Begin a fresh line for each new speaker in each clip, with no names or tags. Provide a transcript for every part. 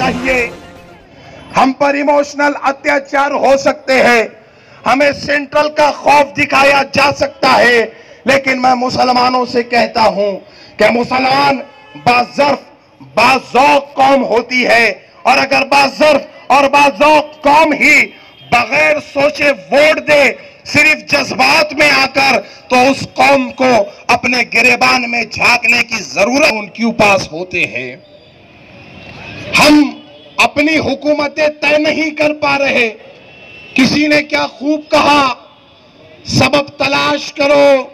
चाहिए। हम पर इमोशनल अत्याचार हो सकते हैं, हमें सेंट्रल का खौफ दिखाया जा सकता है, लेकिन मैं मुसलमानों से कहता हूं कि मुसलमान बाज़र्फ बाज़ौक़ कौम होती है, और अगर बाज़र्फ और बाज़ौक़ कौम ही बगैर सोचे वोट दे, सिर्फ जज्बात में आकर, तो उस कौम को अपने गिरेबान में झांकने की जरूरत उनके पास होते हैं। हम अपनी हुकूमतें तय नहीं कर पा रहे। किसी ने क्या खूब कहा, सबब तलाश करो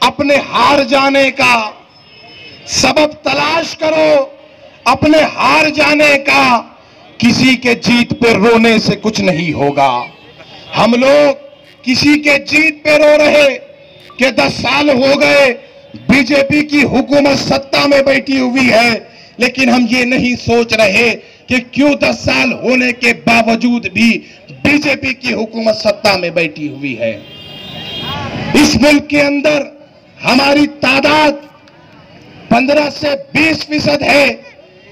अपने हार जाने का, सबब तलाश करो अपने हार जाने का, किसी के जीत पे रोने से कुछ नहीं होगा। हम लोग किसी के जीत पे रो रहे कि 10 साल हो गए बीजेपी की हुकूमत सत्ता में बैठी हुई है, लेकिन हम ये नहीं सोच रहे कि क्यों 10 साल होने के बावजूद भी बीजेपी की हुकूमत सत्ता में बैठी हुई है। इस मुल्क के अंदर हमारी तादाद 15 से 20% है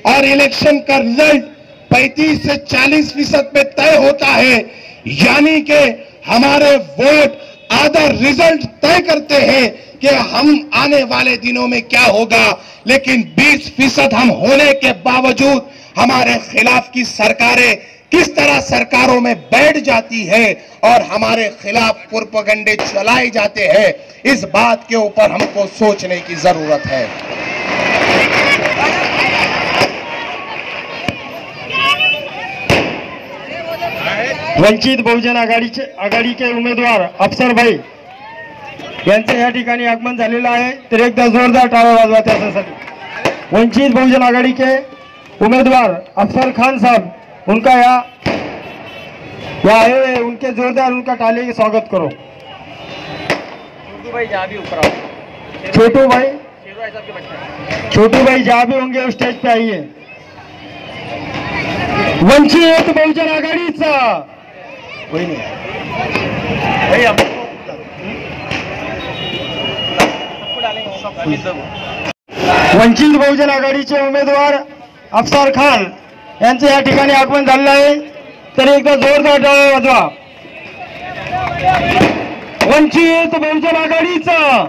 और इलेक्शन का रिजल्ट 35 से 40% पे तय होता है, यानी कि हमारे वोट आधा रिजल्ट तय करते हैं कि हम आने वाले दिनों में क्या होगा। लेकिन 20% हम होने के बावजूद हमारे खिलाफ की सरकारें किस तरह सरकारों में बैठ जाती है और हमारे खिलाफ प्रोपेगेंडे चलाए जाते हैं, इस बात के ऊपर हमको सोचने की जरूरत है।
वंचित बहुजन आघाडीचे उमेदवार अफसरभाई यांचे या ठिकाणी आगमन झालेलं आहे, तर एकदा जोरदार टाळ्या वाजवा त्यासाठी। वंचित बहुजन आघाड़ी के उम्मीदवार अफसर खान साहब, उनका यहाँ आए हुए, उनके जोरदार उनका ताली के स्वागत करो। छोटू भाई जहाँ भी होंगे उस स्टेज पे आइए। वंचित बहुजन आघाडीचा कोई नहीं वंचित बहुजन आघाडीचे उमेदवार अफसर खान यांचे या ठिकाणी आगमन झालेलं आहे, तर एकदा जोरदार टाळ्या वाजवा। वंचित बहुजन आघाडीचा,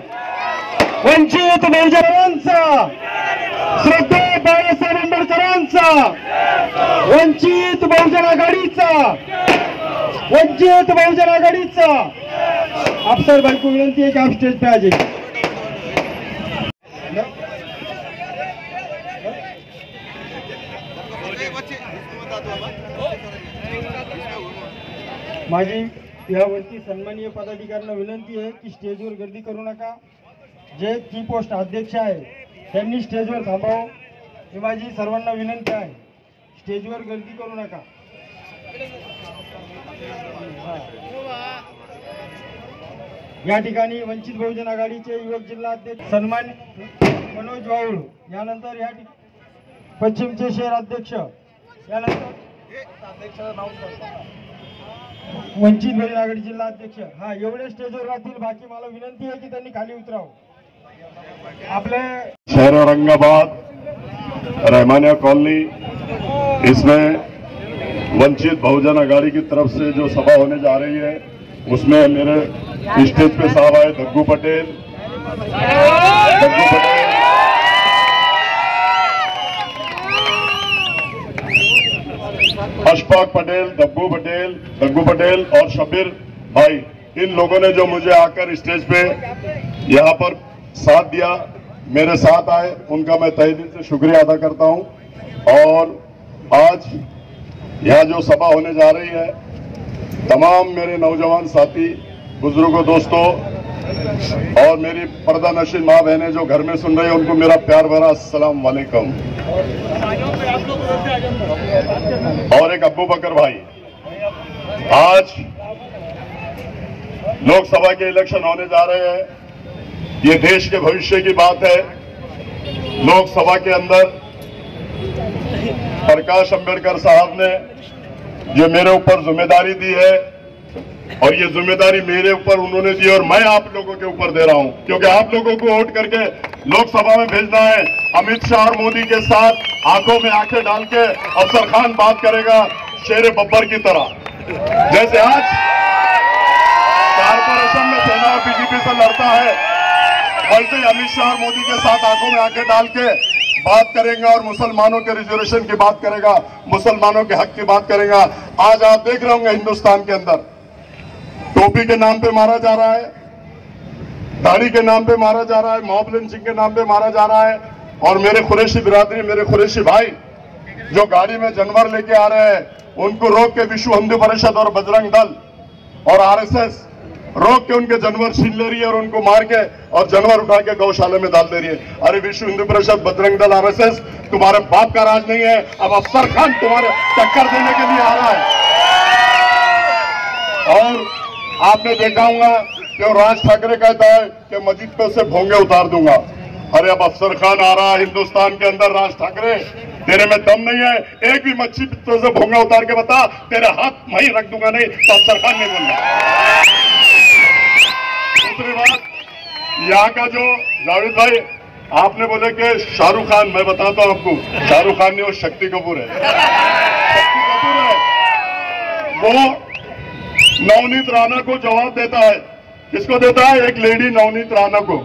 वंचित बहुजनांचा, श्रद्धेय बाळासाहेब आंबेडकरांचा, वंचित बहुजन आघाडीचा, वंचित बहुजन आघाडीचा। अफसर भाई को विनंती है कि आप स्टेज पे आ जाइए। माझी यावरती सन्माननीय पदाधिकाऱ्यांना विनंती आहे की स्टेजवर गर्दी करू नका। जे की पोस्ट अध्यक्ष आहे त्यांनी स्टेजवर थांबावं, ही माझी सर्वांना विनंती आहे। स्टेजवर गर्दी करू नका। या ठिकाणी वंचित बहुजन आघाडीचे युवक जिल्हा अध्यक्ष सन्मान मनोज वाऊळ, यानंतर या पश्चिमचे शहर अध्यक्ष, यानंतर वंचित बहुजन आघाडी जिल्हा अध्यक्ष, हा एवढे स्टेजवर राहतील। बाकी मला विनंती है कि त्यांनी खाली उतरावं। आपले
शहर औरंगाबाद रहमानिया कॉलोनी, इसमें वंचित बहुजन आघाड़ी की तरफ से जो सभा होने जा रही है, उसमें मेरे स्टेज पे साहब आए दग्गू पटेल, अशफाक पटेल, दग्गू पटेल और शबीर भाई, इन लोगों ने जो मुझे आकर स्टेज पे यहाँ पर साथ दिया, मेरे साथ आए, उनका मैं तहे दिल से शुक्रिया अदा करता हूँ। और आज यहाँ जो सभा होने जा रही है, तमाम मेरे नौजवान साथी, बुजुर्गों, दोस्तों और मेरी पर्दा नशीन माँ बहनें जो घर में सुन रही हैं, उनको मेरा प्यार भरा अस्सलाम वालेकुम। और एक अब्बू बकर भाई, आज लोकसभा के इलेक्शन होने जा रहे हैं, ये देश के भविष्य की बात है। लोकसभा के अंदर प्रकाश अंबेडकर साहब ने जो मेरे ऊपर जिम्मेदारी दी है, और ये जिम्मेदारी मेरे ऊपर उन्होंने दी और मैं आप लोगों के ऊपर दे रहा हूं, क्योंकि आप लोगों को वोट करके लोकसभा में भेजना है। अमित शाह और मोदी के साथ आंखों में आंखें डाल के अफसर खान बात करेगा शेर बब्बर की तरह। जैसे आज कारपोरेशन में सेना बीजेपी से लड़ता है, वैसे ही अमित शाह और मोदी के साथ आंखों में आंखें डाल के बात करेगा और मुसलमानों के रिजर्वेशन की बात करेगा, मुसलमानों के हक की बात करेगा। आज आप देख रहे होंगे हिंदुस्तान के अंदर टोपी के नाम पे मारा जा रहा है, दाढ़ी के नाम पे मारा जा रहा है, मॉब लिंचिंग के नाम पे मारा जा रहा है। और मेरे कुरैशी बिरादरी, मेरे कुरैशी भाई जो गाड़ी में जानवर लेके आ रहे हैं, उनको रोक के विश्व हिंदू परिषद और बजरंग दल और आरएसएस रोक के उनके जानवर छीन ले रही है और उनको मार के और जानवर उठा के गौशाला में डाल दे रही है। अरे विश्व हिंदू परिषद, बजरंग दल, आरएसएस तुम्हारे बाप का राज नहीं है, अब अफसर खान तुम्हारे टक्कर देने के लिए आ रहा है। और आपने देखा होगा कि राज ठाकरे कहता है कि मस्जिद पे से भोंगे उतार दूंगा। अरे अब अफसर खान आ रहा है हिंदुस्तान के अंदर। राज ठाकरे, तेरे में दम नहीं है, एक भी मस्जिद पे से भोंगा उतार के बता, तेरे हाथ वहीं रख दूंगा। नहीं तो अफसर खान नहीं बोलना। दूसरी बात, यहाँ का जो जावेद भाई आपने बोले कि शाहरुख खान, मैं बताता हूं आपको, शाहरुख खान नहीं, वो शक्ति कपूर है। शक्ति कपूर है, वो नवनीत राणा को जवाब देता है। किसको देता है? एक लेडी नवनीत राणा को।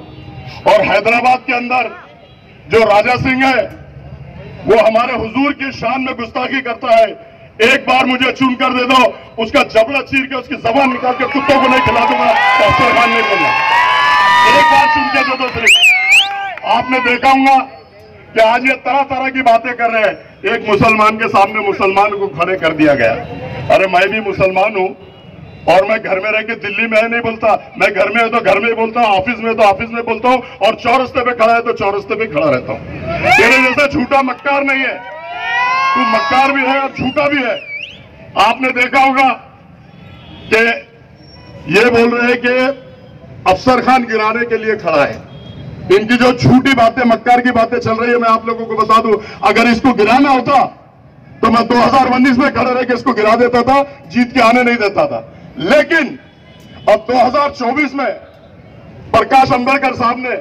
और हैदराबाद के अंदर जो राजा सिंह है, वो हमारे हुजूर की शान में गुस्ताखी करता है। एक बार मुझे चुन कर दे दो, उसका जबड़ा चीर के उसकी जबान निकाल के कुत्तों को नहीं खिला दूंगा। तो अफसर खान नहीं बोलना, एक बार चुन के दे दो सिर्फ। आपने देखा होगा कि आज ये तरह तरह की बातें कर रहे हैं। एक मुसलमान के सामने मुसलमान को खड़े कर दिया गया। अरे मैं भी मुसलमान हूं और मैं घर में रह के दिल्ली में नहीं बोलता, मैं घर में है तो घर में ही बोलता हूं, ऑफिस में है तो ऑफिस में बोलता हूं, और चौरस्ते पे खड़ा है तो चौरस्ते पे खड़ा रहता हूं। तेरे जैसा झूठा मक्कार नहीं है, तू मक्कार भी है और झूठा भी है। आपने देखा होगा कि ये बोल रहे हैं कि अफसर खान गिराने के लिए खड़ा है। इनकी जो झूठी बातें, मक्कार की बातें चल रही है, मैं आप लोगों को बता दूं, अगर इसको गिराना होता तो मैं 2019 में खड़ा रह के इसको गिरा देता था, जीत के आने नहीं देता था। लेकिन अब 2024 में प्रकाश अंबेडकर साहब ने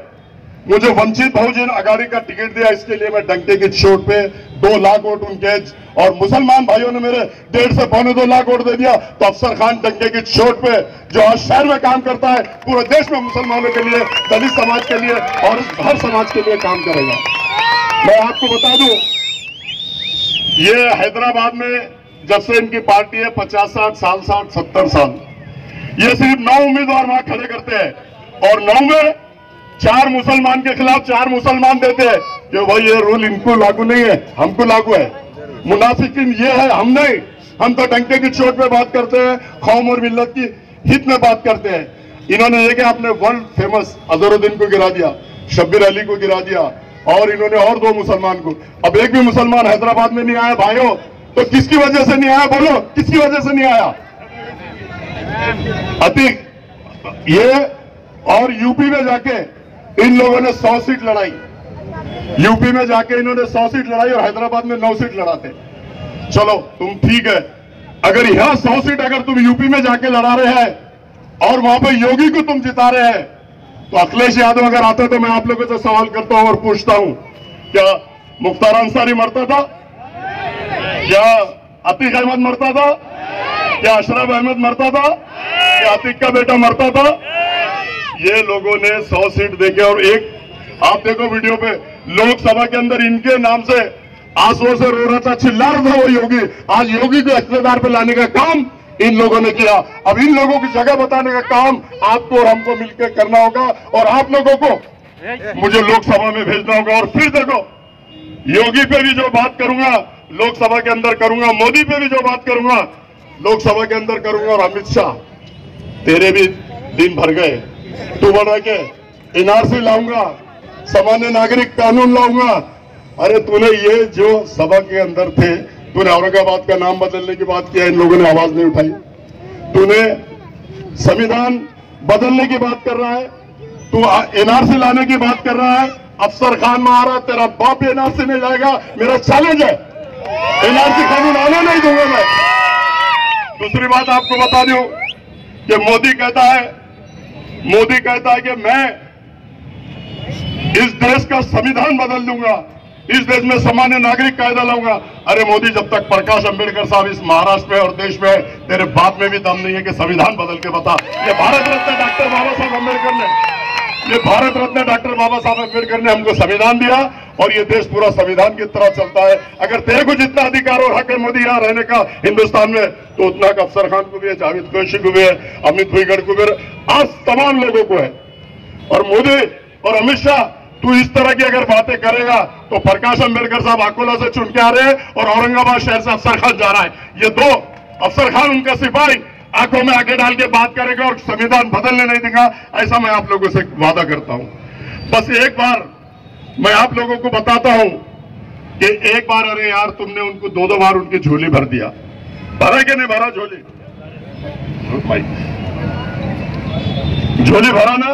मुझे वंचित बहुजन आघाड़ी का टिकट दिया। इसके लिए मैं डंके की चोट पे 2 लाख वोट उनके और मुसलमान भाइयों ने मेरे 1.5 से 2.25 लाख वोट दे दिया। तो अफसर खान डंके की चोट पे जो आज शहर में काम करता है, पूरे देश में मुसलमानों के लिए, दलित समाज के लिए और हर समाज के लिए काम करेगा। मैं आपको बता दूं, ये हैदराबाद में जब से इनकी पार्टी है 50-60 साल, 60-70 साल, ये सिर्फ 9 उम्मीदवार वहां खड़े करते हैं और 9 में 4 मुसलमान के खिलाफ 4 मुसलमान देते हैं कि भाई ये रूल इनको लागू नहीं है, हमको लागू है। मुनाफिकीन ये है, हम नहीं। हम तो डंके की चोट पे बात करते हैं, कौम और मिल्लत की हित में बात करते हैं। इन्होंने ये कि आपने वर्ल्ड फेमस अजहरुद्दीन को गिरा दिया, शब्बीर अली को गिरा दिया और इन्होंने और 2 मुसलमान को। अब एक भी मुसलमान हैदराबाद में नहीं आया भाइयों, तो किसकी वजह से नहीं आया? बोलो, किसकी वजह से नहीं आया? अतीक ये और यूपी में जाके इन लोगों ने 100 सीट लड़ाई। यूपी में जाके इन्होंने 100 सीट लड़ाई और हैदराबाद में 9 सीट लड़ाते। चलो तुम ठीक है, अगर यहां 100 सीट अगर तुम यूपी में जाके लड़ा रहे हैं और वहां पर योगी को तुम जिता रहे हैं, तो अखिलेश यादव अगर आता तो मैं आप लोगों से सवाल करता हूं और पूछता हूं, क्या मुख्तार अंसारी मरता था? क्या अतीक अहमद मरता था? क्या अशरफ अहमद मरता था? क्या अतीक का बेटा मरता था? ये लोगों ने 100 सीट देके और एक, आप देखो वीडियो पे, लोकसभा के अंदर इनके नाम से आंसुओं से रो रहा था, चिल्ला रहा था वो योगी। आज योगी को इख्तियार पे लाने का काम इन लोगों ने किया। अब इन लोगों की जगह बताने का काम आपको और हमको मिलकर करना होगा और आप लोगों को मुझे लोकसभा में भेजना होगा। और फिर देखो, योगी पे भी जो बात करूंगा लोकसभा के अंदर करूंगा, मोदी पे भी जो बात करूंगा लोकसभा के अंदर करूंगा। और अमित शाह, तेरे भी दिन भर गए। तू बना के एनआरसी लाऊंगा, सामान्य नागरिक कानून लाऊंगा। अरे तूने ये जो सभा के अंदर थे, तूने औरंगाबाद का नाम बदलने की बात किया, इन लोगों ने आवाज नहीं उठाई। तूने संविधान बदलने की बात कर रहा है, तू एनआरसी लाने की बात कर रहा है। अफसर खान में आ रहा है, तेरा बाप एनआरसी नहीं लाएगा। मेरा चैलेंज है, एनआरसी कानून आने नहीं दूंगा मैं। दूसरी बात आपको बता दूं, कि मोदी कहता है कि मैं इस देश का संविधान बदल दूंगा, इस देश में सामान्य नागरिक कायदा लाऊंगा। अरे मोदी, जब तक प्रकाश अंबेडकर साहब इस महाराष्ट्र में और देश में, तेरे बाप में भी दम नहीं है कि संविधान बदल के बता। ये भारत रत्न डॉक्टर बाबा साहब अम्बेडकर ने हमको संविधान दिया और ये देश पूरा संविधान की तरह चलता है। अगर तेरे को जितना अधिकार और हक है मोदी यहाँ रहने का हिंदुस्तान में, तो उतना अफसर खान को भी है, जावेद कुरैशी को भी है, अमित भुईगढ़ को भी है, आज तमाम लोगों को है। और मोदी और अमित शाह, तू इस तरह की अगर बातें करेगा तो प्रकाश अंबेडकर साहब अकोला से चुन के आ रहे हैं और औरंगाबाद शहर से अफसर खान जा रहा है। ये दो अफसर खान, उनका सिपाही आंखों में आंखें डाल के बात करेगा और संविधान बदलने नहीं देगा, ऐसा मैं आप लोगों से वादा करता हूं। बस एक बार मैं आप लोगों को बताता हूं कि एक बार, अरे यार, तुमने उनको दो बार उनकी झोली भर दिया। भरा कि नहीं भरा झोली? झोली भरा ना?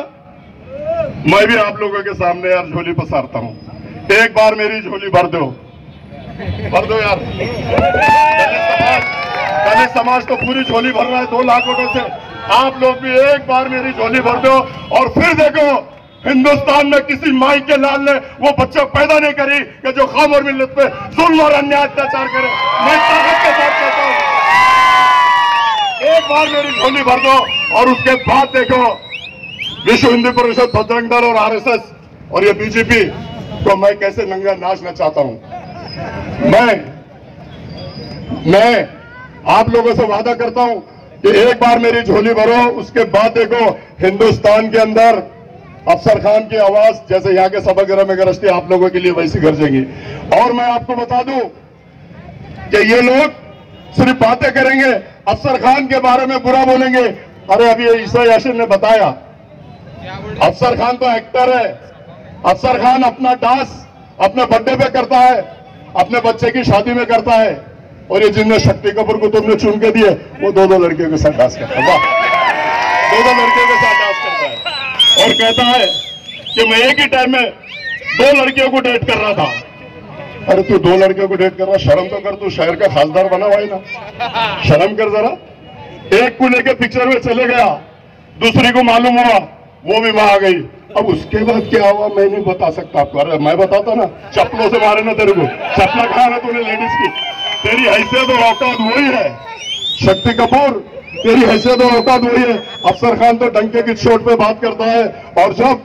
मैं भी आप लोगों के सामने यार झोली पसारता हूं। एक बार मेरी झोली भर दो यार। दलित समाज तो पूरी झोली भर रहा है 2 लाख वोटों से। आप लोग भी एक बार मेरी झोली भर दो और फिर देखो, हिंदुस्तान में किसी माई के लाल ने वो बच्चा पैदा नहीं करी कि जो कौम और मिल्लत पे जुल्म और अन्याय अत्याचार करे। मैं ताकत के साथ कहता हूं, एक बार मेरी झोली भर दो और उसके बाद देखो विश्व हिंदू परिषद, बजरंग दल और आरएसएस और ये बीजेपी को मैं कैसे नंगा नाचना चाहता हूं। मैं आप लोगों से वादा करता हूं कि एक बार मेरी झोली भरो, उसके बाद देखो हिंदुस्तान के अंदर अफसर खान की आवाज जैसे यहाँ के सभागृह में गरजती आप लोगों के लिए वैसी गरजेगी। और मैं आपको बता दूं कि ये लोग सिर्फ बातें करेंगे, अफसर खान के बारे में बुरा बोलेंगे। अरे अभी ईसा यासिन ने बताया, अफसर खान तो एक्टर है। अफसर खान अपना डांस अपने बर्थडे पे करता है, अपने बच्चे की शादी में करता है। और ये जिनने शक्ति कपूर को तुमने चुन के दिए, वो 2 लड़कियों के साथ डांस करता है। 2 लड़कियों के साथ डांस करता है और कहता है कि मैं एक ही टाइम में 2 लड़कियों को डेट कर रहा था। अरे तू 2 लड़कियों को डेट कर रहा, शर्म तो कर, तू शहर का खासदार बना हुआ है ना, शर्म कर जरा। एक को लेके पिक्चर में चले गया, दूसरी को मालूम हुआ, वो भी वहां आ गई। अब उसके बाद क्या हुआ मैं नहीं बता सकता आपको। अरे मैं बताता ना, चप्पलों से मारे ना तेरे को, चप्पला कहा ना तूने लेडीज की। तेरी हैसियत और औकात वही है शक्ति कपूर, तेरी हैसियत और औकात वही है। अफसर खान तो डंके की चोट पे बात करता है। और जब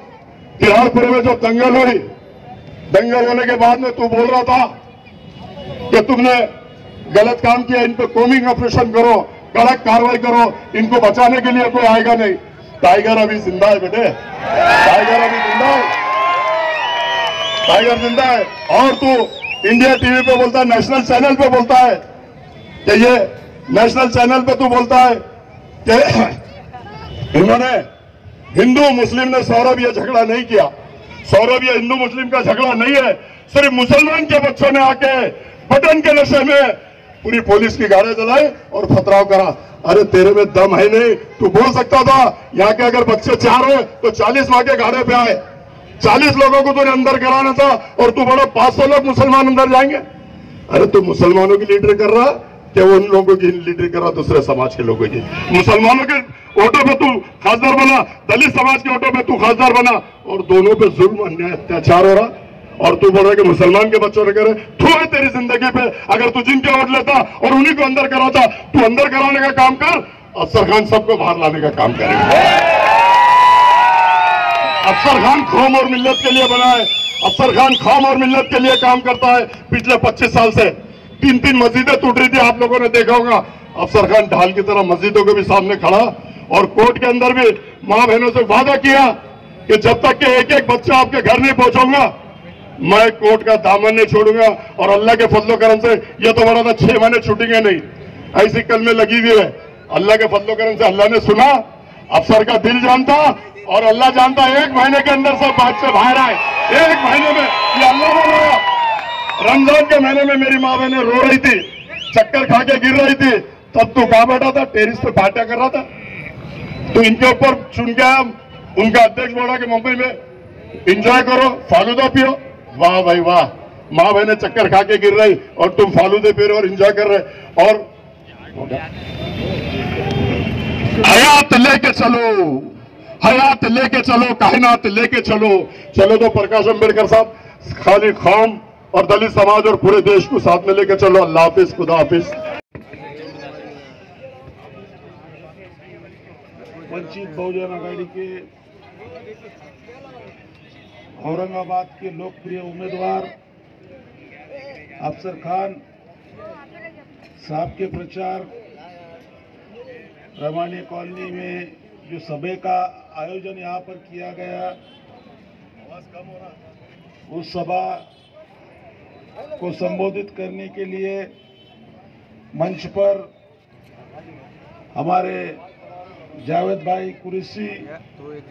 तिहाड़पुर में जब दंगल हुई, दंगल होने के बाद में तू बोल रहा था कि तुमने गलत काम किया, इन पे कोमिंग ऑपरेशन करो, कड़क कार्रवाई करो, इनको बचाने के लिए कोई आएगा नहीं। टाइगर अभी जिंदा है बेटे, टाइगर अभी जिंदा है, टाइगर जिंदा है। और तू इंडिया टीवी पे बोलता है, नेशनल चैनल पे बोलता है कि ये नेशनल चैनल पे तू बोलता है कि इन्होंने हिंदू मुस्लिम ने सौरभ ये झगड़ा नहीं किया। सौरभ ये हिंदू मुस्लिम का झगड़ा नहीं है, सिर्फ मुसलमान के बच्चों ने आके बटन के नशे में पूरी पुलिस की गाड़ियां जलाई और पथराव करा। अरे तेरे में दम है नहीं, तू बोल सकता था यहाँ के अगर बच्चे 4 हो तो 40 वहां के गाड़े पे आए, 40 लोगों को तूने अंदर कराना था और तू बड़ा 500 लोग मुसलमान अंदर जाएंगे। अरे तू मुसलमानों की लीडर कर रहा कि उन लोगों की लीडर कर रहा दूसरे समाज के लोगों की। मुसलमानों के ऑटो पे तू खासदार बना, दलित समाज के ऑटो पे तू खासदार बना, और दोनों पे जुल्म अन्याय अत्याचार हो रहा। और तू बोल रहा है कि मुसलमान के बच्चों ने करे, तू है तेरी जिंदगी पे। अगर तू जिनके वोट लेता और उन्हीं को अंदर कराता, तू अंदर कराने का काम कर, अफसर खान सबको बाहर लाने का काम करेगा। अफसर खान कौम और मिल्लत के लिए बना है, अफसर खान कौम और मिल्लत के लिए काम करता है। पिछले 25 साल से 3 मस्जिदें टूट रही थी, आप लोगों ने देखा होगा। अफसर खान ढाल की तरह मस्जिदों के भी सामने खड़ा और कोर्ट के अंदर भी मां बहनों से वादा किया कि जब तक के एक बच्चा आपके घर नहीं पहुंचाऊंगा, मैं कोर्ट का दामन नहीं छोड़ूंगा। और अल्लाह के फजलो करम से ये तो बड़ा था 6 महीने छूटेंगे नहीं, ऐसी कल में लगी हुई है। अल्लाह के फजलो करम से अल्लाह ने सुना, अफसर का दिल जानता और अल्लाह जानता। 1 महीने के अंदर सब बात से बाहर आए, 1 महीने में ये अल्लाह ने बोला। रमजान के महीने में मेरी माँ बहने रो रही थी, चक्कर खा के गिर रही थी, तब तू कहां बैठा था? टेरिस पे पार्टियां कर रहा था। तो इनके ऊपर चुन के उनका अध्यक्ष बोला कि मुंबई में एंजॉय करो, फालूदा पियो। वाह भाई वाह, माँ बहने चक्कर खा के गिर रही और तुम फालूदे पी रहे और एंजॉय कर रहे। और हयात लेके चलो, हयात लेके चलो, कायनात लेके चलो। चलो तो प्रकाश अंबेडकर साहब, खाली कौम और दलित समाज और पूरे देश को साथ में लेके चलो। अल्लाह हाफिज, खुदा हाफिज।
वंचित बहुजन आघाड़ी के औरंगाबाद के लोकप्रिय उम्मीदवार अफसर खान साहब के प्रचार रमानी कॉलोनी में जो सभा का आयोजन यहाँ पर किया गया, उस सभा को संबोधित करने के लिए मंच पर हमारे जावेद भाई कुरैशी,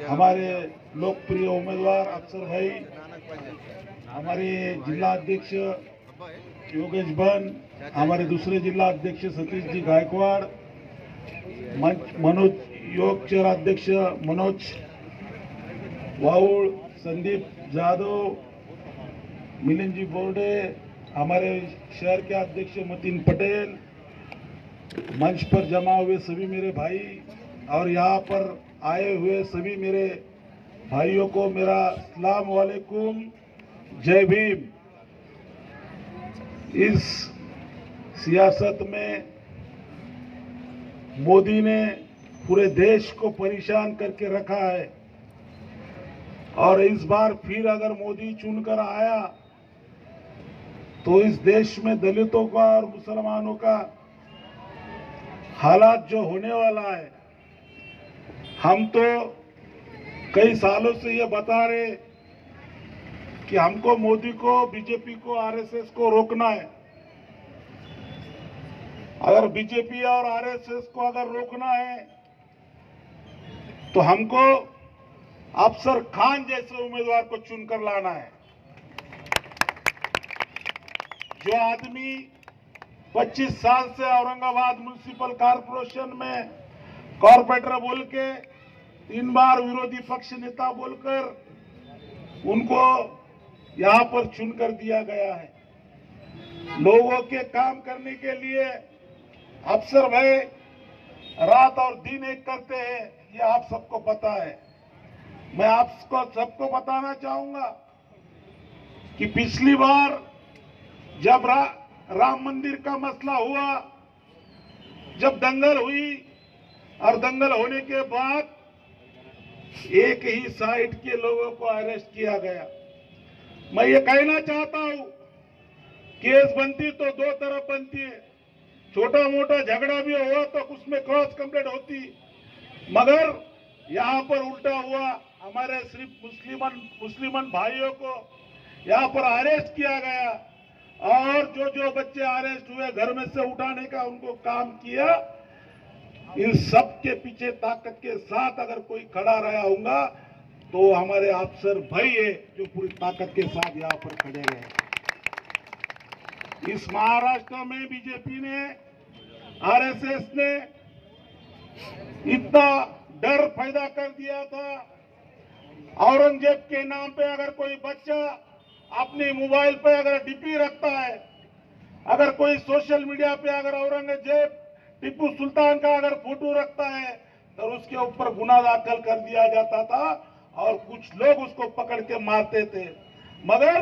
हमारे लोकप्रिय उम्मीदवार अफसर भाई, हमारे जिला अध्यक्ष योगेश बन, हमारे दूसरे जिला अध्यक्ष सतीश जी गायकवाड़, मनोज योग चेयर अध्यक्ष मनोज वाउड़, संदीप जादव, मिलिंद जी बोर्डे, हमारे शहर के अध्यक्ष मतीन पटेल, मंच पर जमा हुए सभी मेरे भाई और यहाँ पर आए हुए सभी मेरे भाइयों को मेरा अस्सलाम वालेकुम, जय भीम। इस सियासत में मोदी ने पूरे देश को परेशान करके रखा है और इस बार फिर अगर मोदी चुनकर आया तो इस देश में दलितों का और मुसलमानों का हालात जो होने वाला है, हम तो कई सालों से ये बता रहे कि हमको मोदी को, बीजेपी को, आरएसएस को रोकना है। अगर बीजेपी और आरएसएस को अगर रोकना है तो हमको अफसर खान जैसे उम्मीदवार को चुनकर लाना है, जो आदमी 25 साल से औरंगाबाद म्युनिसिपल कॉर्पोरेशन में कॉर्पोरेटर बोल के 3 बार विरोधी पक्ष नेता बोलकर उनको यहाँ पर चुनकर दिया गया है। लोगों के काम करने के लिए अफसर भाई रात और दिन एक करते हैं, ये आप सबको पता है। मैं आपको सबको बताना चाहूंगा कि पिछली बार जब राम मंदिर का मसला हुआ, जब दंगल हुई और दंगल होने के बाद एक ही साइड के लोगों को अरेस्ट किया गया। मैं ये कहना चाहता हूं, केस बनती तो 2 तरफ बनती है, छोटा मोटा झगड़ा भी हुआ तो उसमें क्रॉस कंप्लेंट होती, मगर यहाँ पर उल्टा हुआ। हमारे सिर्फ मुस्लिमन भाइयों को यहाँ पर अरेस्ट किया गया और जो बच्चे अरेस्ट हुए घर में से उठाने का उनको काम किया। इन सब के पीछे ताकत के साथ अगर कोई खड़ा रहा होगा तो हमारे अफसर भाई है, जो पूरी ताकत के साथ यहाँ पर खड़े रहे। इस महाराष्ट्र में बीजेपी ने, आरएसएस ने इतना डर पैदा कर दिया था। औरंगजेब के नाम पे अगर कोई बच्चा अपने मोबाइल पे अगर डीपी रखता है, अगर कोई सोशल मीडिया पे अगर औरंगजेब टीपू सुल्तान का अगर फोटो रखता है तो उसके ऊपर गुनाह दाखिल कर दिया जाता था और कुछ लोग उसको पकड़ के मारते थे। मगर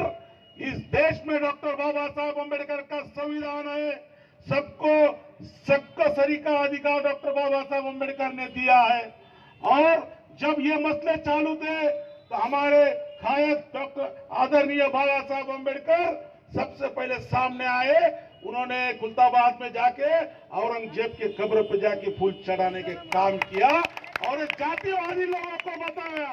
इस देश में डॉक्टर बाबा साहब अम्बेडकर का संविधान है, सबको सरीका अधिकार डॉक्टर बाबा साहब अम्बेडकर ने दिया है। और जब ये मसले चालू थे तो हमारे खायद डॉक्टर आदरणीय बाबा साहब अम्बेडकर सबसे पहले सामने आए। उन्होंने खुलताबाद में जाके औरंगजेब के कब्र पे जाके फूल चढ़ाने के काम किया और जातिवादी लोगों को बताया,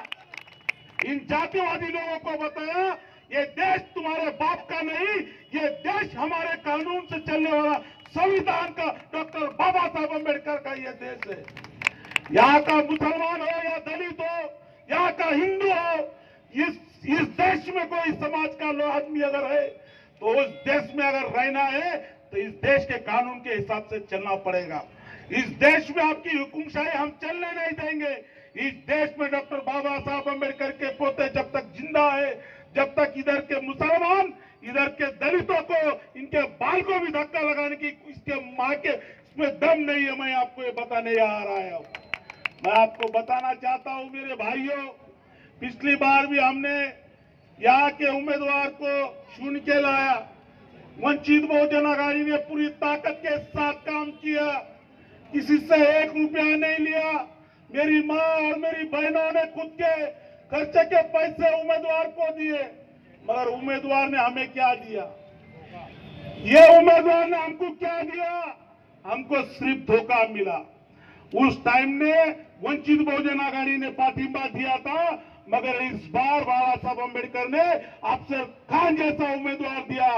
इन जातिवादी लोगों को बताया ये देश तुम्हारे बाप का नहीं, ये देश हमारे कानून से चलने वाला संविधान का डॉक्टर बाबा साहब अम्बेडकर का ये देश है। यहाँ का मुसलमान हो या दलित हो, यहाँ का हिंदू हो, इस देश में कोई समाज का आदमी अगर है तो उस देश में अगर रहना है तो इस देश के कानून के हिसाब से चलना पड़ेगा। इस देश में आपकी हुकुमशाही हम चलने नहीं देंगे। इस देश में डॉक्टर बाबा साहब अम्बेडकर के पोते जब तक जिंदा है, जब तक इधर के मुसलमान, इधर के दलितों को, इनके बाल को भी धक्का लगाने की इसके मां के इसमें दम नहीं है। मैं आपको ये बताने आ रहा हूं। मैं आपको बताना चाहता हूं मेरे भाइयों, पिछली बार भी हमने यहाँ के उम्मीदवार को चुन के लाया। वंचित बहुजन आघाड़ी ने पूरी ताकत के साथ काम किया, किसी से 1 रुपया नहीं लिया। मेरी माँ और मेरी बहनों ने खुद के खर्चे के पैसे उम्मीदवार को दिए, मगर उम्मीदवार ने हमें क्या दिया? ये उम्मीदवार ने हमको क्या दिया? हमको सिर्फ धोखा मिला। उस टाइम ने वंचित बहुजन आघाड़ी ने पाठिंबा दिया था, मगर इस बार बाबा साहब अम्बेडकर ने अफसर खान जैसा उम्मीदवार दिया।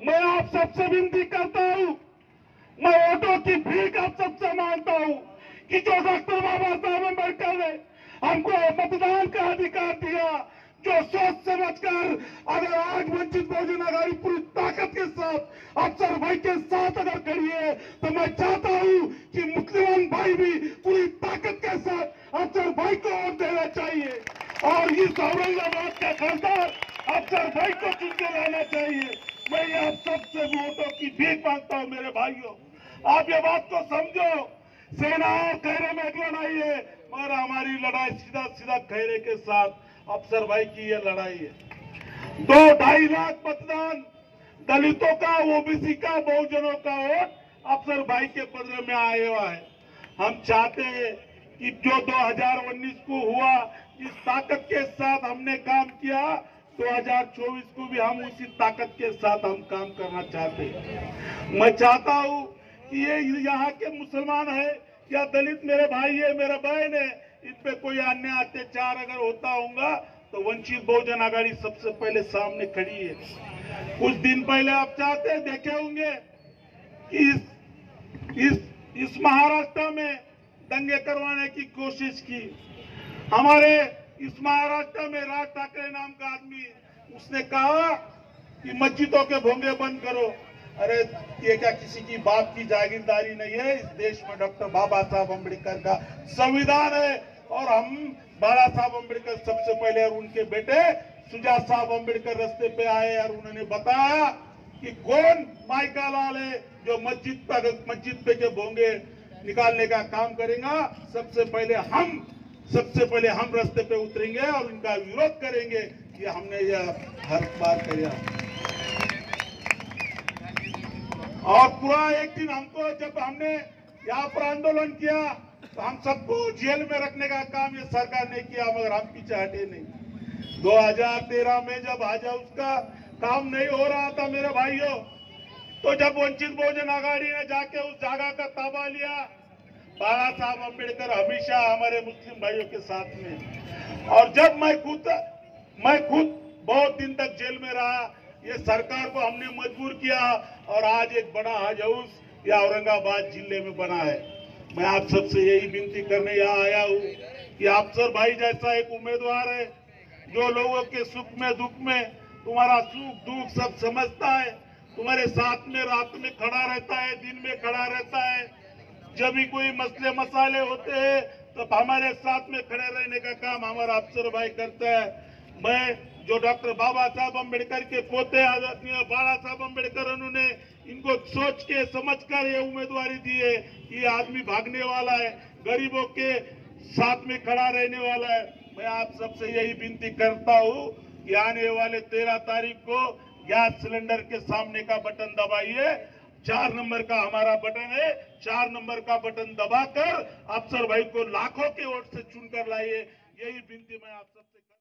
मैं आप सबसे विनती करता हूं, मैं वोटों की भीख आप सबसे मांगता हूं कि जो डॉक्टर बाबा साहब अम्बेडकर ने हमको मतदान का अधिकार दिया, जो सोच समझकर अगर आज वंचित बहुजन आघाड़ी पूरी ताकत के साथ अफसर भाई के साथ अगर खड़ी है, तो मैं चाहता हूं कि मुसलमान भाई भी पूरी ताकत के साथ अफसर भाई को वोट देना चाहिए और इस औरंगाबाद का खासदार अफसर भाई को चुन के लाना चाहिए। मैं आप सबसे वोटों की भीख मांगता हूं मेरे भाइयों, आप ये बात को समझो। सेना और खैरे में एक लड़ाई है, मगर हमारी लड़ाई सीधा सीधा खैरे के साथ अफसर भाई की ये लड़ाई है। 2-2.5 लाख मतदान दलितों का, ओबीसी का, बहुजनों का वोट अफसर भाई के पद में आया हुआ है। हम चाहते हैं कि जो 2019 को हुआ, इस ताकत के साथ हमने काम किया, 2024 को भी हम उसी ताकत के साथ हम काम करना चाहते हैं। मैं चाहता हूं कि ये यहाँ के मुसलमान है या दलित मेरे भाई है, मेरा बहन है, इन पे कोई अन्याय अत्याचार अगर होता होगा तो वंचित बहुजन आघाड़ी सबसे पहले सामने खड़ी है। कुछ दिन पहले आप चाहते देखे होंगे कि इस महाराष्ट्र में दंगे करवाने की कोशिश की। हमारे इस महाराष्ट्र में राज ठाकरे नाम का आदमी, उसने कहा कि मस्जिदों के भोंगे बंद करो। अरे ये क्या किसी की बाप की जागीरदारी नहीं है? इस देश में डॉक्टर बाबा साहब अम्बेडकर का संविधान है और हम बाबा साहब अम्बेडकर सबसे पहले और उनके बेटे सुजात साहब अम्बेडकर रास्ते पे आए और उन्होंने बताया कि कौन माइका लाल है जो मस्जिद पे के भोंगे निकालने का काम करेगा। सबसे पहले हम रास्ते पे उतरेंगे और इनका विरोध करेंगे। ये हमने यह हर बार किया। और पूरा एक दिन हमको, जब हमने यहाँ पर आंदोलन किया तो हम सबको जेल में रखने का काम ये सरकार ने किया, मगर हम पीछे हटे नहीं। 2013 में जब हाउस का काम नहीं हो रहा था मेरे भाइयों, तो जब वंचित बहुजन आघाड़ी ने जाके उस जगह का ताबा लिया, बाबा साहब अम्बेडकर हमेशा हमारे मुस्लिम भाइयों के साथ में। और जब मैं खुद बहुत दिन तक जेल में रहा, ये सरकार को हमने मजबूर किया और आज एक बड़ा हज हाउस या औरंगाबाद जिले में बना है। मैं आप सबसे यही विनती करने यहाँ आया हूँ कि अफसर भाई जैसा एक उम्मीदवार है जो लोगों के सुख में दुख में, तुम्हारा सुख दुख सब समझता है, तुम्हारे साथ में रात में खड़ा रहता है, दिन में खड़ा रहता है। जब भी कोई मसले मसाले होते हैं तो हमारे साथ में खड़े रहने का काम हमारा अफसर भाई करता है। मैं जो डॉक्टर बाबा साहब अम्बेडकर के पोते आदरणीय बाबा साहब अम्बेडकर, उन्होंने इनको सोच के समझ कर ये उम्मीदवारी दी है। ये आदमी भागने वाला है, गरीबों के साथ में खड़ा रहने वाला है। मैं आप सबसे यही विनती करता हूँ कि आने वाले 13 तारीख को गैस सिलेंडर के सामने का बटन दबाइए। 4 नंबर का हमारा बटन है, 4 नंबर का बटन दबाकर अफसर भाई को लाखों के वोट से चुनकर लाइए। यही विनती मैं आप सबसे